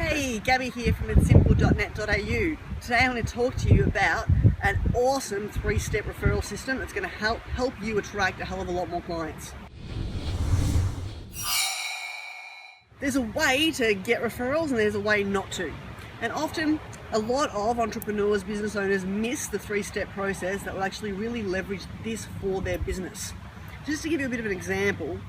Hey, Gabby here from itsimple.net.au. Today I'm going to talk to you about an awesome 3-step referral system that's going to help you attract a hell of a lot more clients. There's a way to get referrals and there's a way not to. And often a lot of entrepreneurs, business owners miss the 3-step process that will actually really leverage this for their business. Just to give you a bit of an example,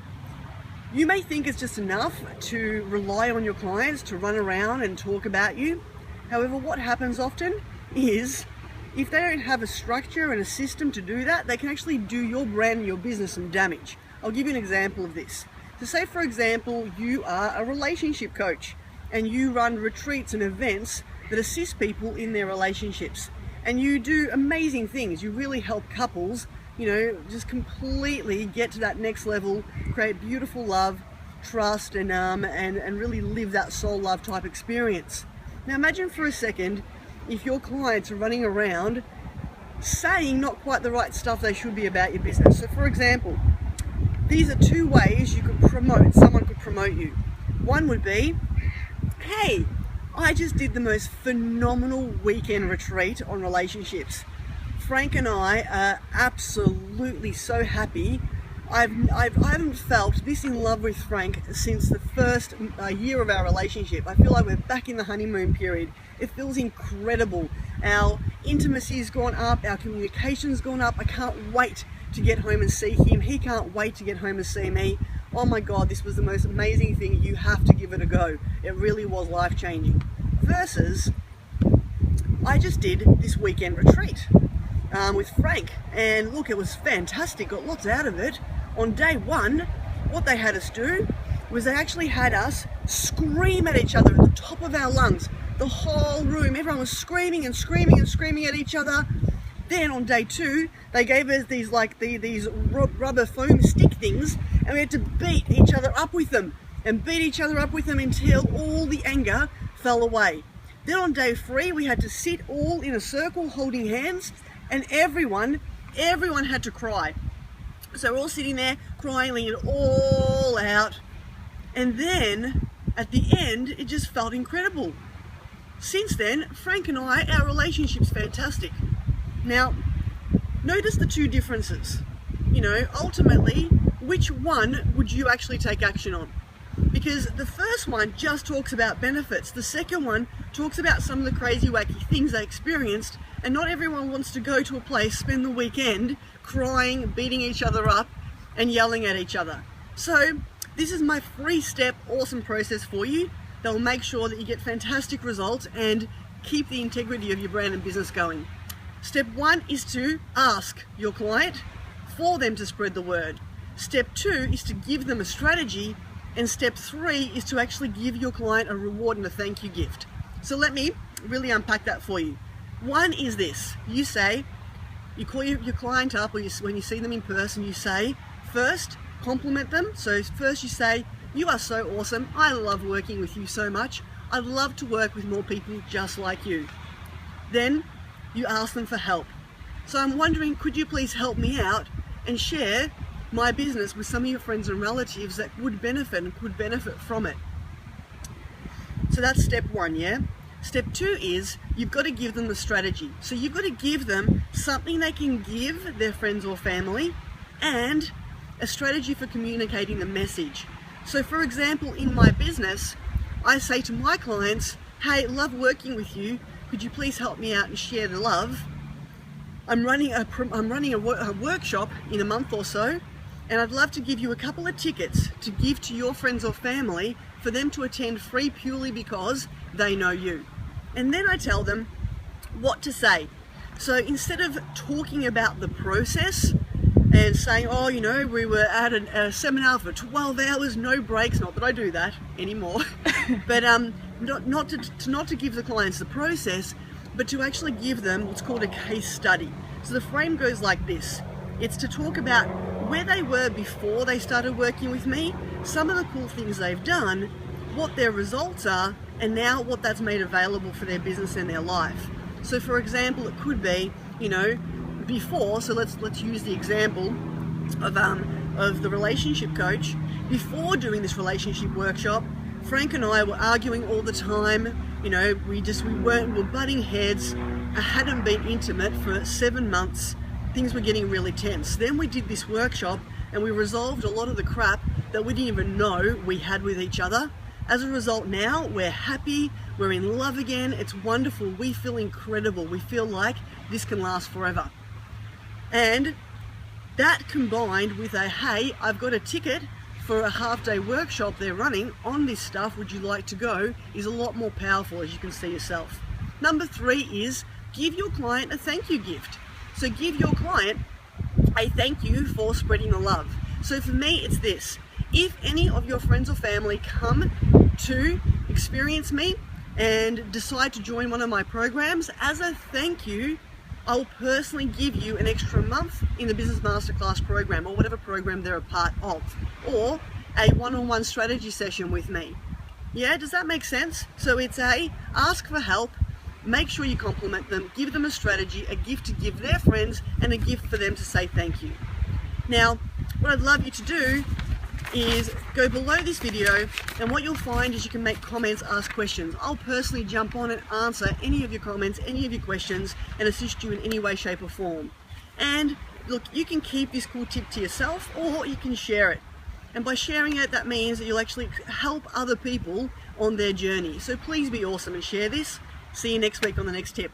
you may think it's just enough to rely on your clients to run around and talk about you. However, what happens often is if they don't have a structure and a system to do that, they can actually do your brand and your business some damage. I'll give you an example of this. So say, for example, you are a relationship coach and you run retreats and events that assist people in their relationships. And you do amazing things. You really help couples, just completely get to that next level, create beautiful love, trust, and really live that soul love type experience. Now imagine for a second if your clients are running around saying not quite the right stuff they should be about your business. So for example, these are 2 ways someone could promote you. One would be, hey, I just did the most phenomenal weekend retreat on relationships. Frank and I are absolutely so happy. I haven't felt this in love with Frank since the first year of our relationship. I feel like we're back in the honeymoon period. It feels incredible. Our intimacy's gone up, our communication's gone up. I can't wait to get home and see him. He can't wait to get home and see me. Oh my God, this was the most amazing thing. You have to give it a go. It really was life-changing. Versus, I just did this weekend retreat with Frank, and look, it was fantastic, got lots out of it. On day 1, what they had us do was they actually had us scream at each other at the top of our lungs. The whole room, everyone was screaming and screaming and screaming at each other. Then on day 2, they gave us these rubber foam stick things, and we had to beat each other up with them until all the anger fell away. Then on day 3, we had to sit all in a circle holding hands, and everyone had to cry. So we're all sitting there crying it all out. And then at the end, it just felt incredible. Since then, Frank and I, our relationship's fantastic. Now, notice the 2 differences. Ultimately, which one would you actually take action on? Because the first one just talks about benefits. The second one talks about some of the crazy, wacky things they experienced, and not everyone wants to go to a place, spend the weekend crying, beating each other up, and yelling at each other. So this is my 3-step awesome process for you that will make sure that you get fantastic results and keep the integrity of your brand and business going. Step 1 is to ask your client for them to spread the word. Step 2 is to give them a strategy. And step 3 is to actually give your client a reward and a thank you gift. So let me really unpack that for you. 1 is this. You call your client up, or when you see them in person, you say, first, compliment them. So first you say, you are so awesome. I love working with you so much. I'd love to work with more people just like you. Then you ask them for help. So I'm wondering, could you please help me out and share my business with some of your friends and relatives that would benefit and could benefit from it? So that's step 1, yeah? Step 2 is you've got to give them the strategy. So you've got to give them something they can give their friends or family and a strategy for communicating the message. So for example, in my business, I say to my clients, hey, love working with you. Could you please help me out and share the love? I'm running a workshop in a month or so, and I'd love to give you a couple of tickets to give to your friends or family for them to attend free purely because they know you. And then I tell them what to say. So instead of talking about the process and saying, oh, we were at a seminar for 12 hours, no breaks, not that I do that anymore, but not to give the clients the process, but to actually give them what's called a case study. So the frame goes like this. It's to talk about where they were before they started working with me, some of the cool things they've done, what their results are, and now what that's made available for their business and their life. So for example, it could be, before, so let's use the example of the relationship coach. Before doing this relationship workshop, Frank and I were arguing all the time. You know, we were butting heads. I hadn't been intimate for 7 months. Things were getting really tense. Then we did this workshop and we resolved a lot of the crap that we didn't even know we had with each other. As a result, now we're happy, we're in love again, it's wonderful, we feel incredible, we feel like this can last forever. And that combined with a, hey, I've got a ticket for a half-day workshop they're running on this stuff, would you like to go, is a lot more powerful, as you can see yourself. Number 3 is give your client a thank you gift. So give your client a thank you for spreading the love. So for me, it's this. If any of your friends or family come to experience me and decide to join one of my programs, as a thank you, I'll personally give you an extra month in the Business Masterclass program or whatever program they're a part of, or a one-on-one strategy session with me. Yeah, does that make sense? So it's a ask for help, make sure you compliment them, give them a strategy, a gift to give their friends, and a gift for them to say thank you. Now, what I'd love you to do is go below this video, and what you'll find is you can make comments, ask questions. I'll personally jump on and answer any of your comments, any of your questions, and assist you in any way, shape or form. And look, you can keep this cool tip to yourself or you can share it. And by sharing it, that means that you'll actually help other people on their journey. So please be awesome and share this. See you next week on the next tip.